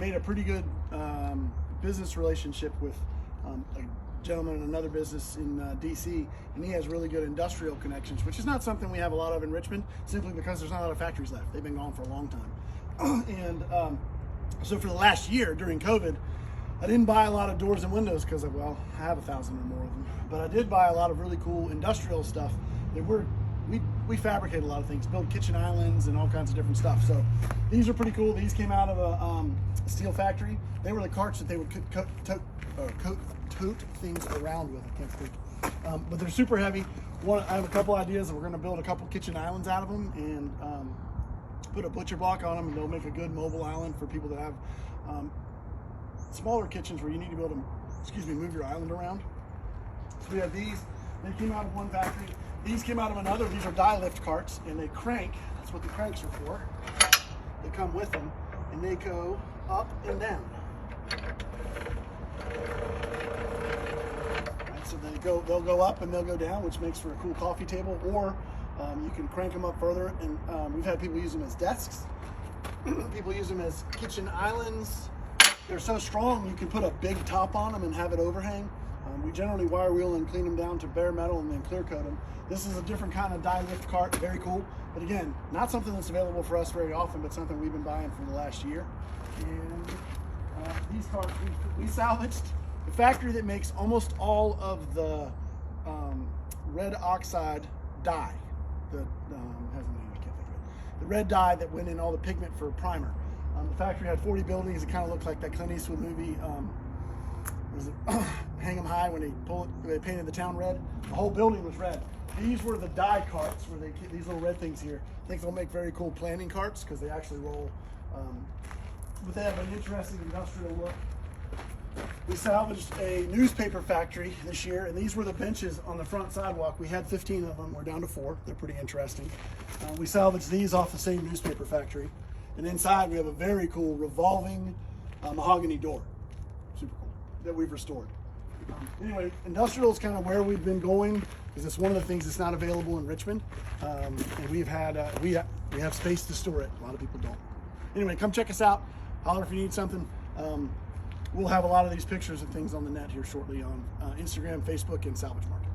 made a pretty good business relationship with a gentleman in another business in DC, and he has really good industrial connections, which is not something we have a lot of in Richmond, simply because there's not a lot of factories left. They've been gone for a long time. And so for the last year during COVID, I didn't buy a lot of doors and windows because, well, I have 1,000 or more of them, but I did buy a lot of really cool industrial stuff that we fabricate a lot of things, build kitchen islands and all kinds of different stuff. So these are pretty cool. These came out of a steel factory. They were the carts that they would tote things around with. I can't speak. But they're super heavy. I have a couple ideas. We're going to build a couple kitchen islands out of them and put a butcher block on them, and they'll make a good mobile island for people that have smaller kitchens where you need to be able to, move your island around. So we have these. They came out of one factory. These came out of another. These are die lift carts, and they crank. That's what the cranks are for. They come with them, and they go up and down. Right, so they'll go up and they'll go down, which makes for a cool coffee table. Or you can crank them up further, and we've had people use them as desks. People use them as kitchen islands. They're so strong you can put a big top on them and have it overhang. We generally wire wheel and clean them down to bare metal and then clear coat them. This is a different kind of die lift cart, very cool. But again, not something that's available for us very often, but something we've been buying for the last year. And these carts, we salvaged the factory that makes almost all of the red oxide dye. Has a name, I can't think of it. The red dye that went in all the pigment for primer. The factory had 40 buildings. It kind of looked like that Clint Eastwood movie. Was it Hang 'em High, when they painted the town red? The whole building was red. These were the die carts, where these little red things here. I think they'll make very cool planning carts because they actually roll. But they have an interesting industrial look. We salvaged a newspaper factory this year, and these were the benches on the front sidewalk. We had 15 of them. We're down to 4. They're pretty interesting. We salvaged these off the same newspaper factory. And inside we have a very cool revolving mahogany door. Super cool, that we've restored. Anyway, industrial is kind of where we've been going, because it's one of the things that's not available in Richmond. And we have space to store it. A lot of people don't. Anyway, come check us out. Holler if you need something. We'll have a lot of these pictures and things on the net here shortly on Instagram, Facebook, and Salvage Market.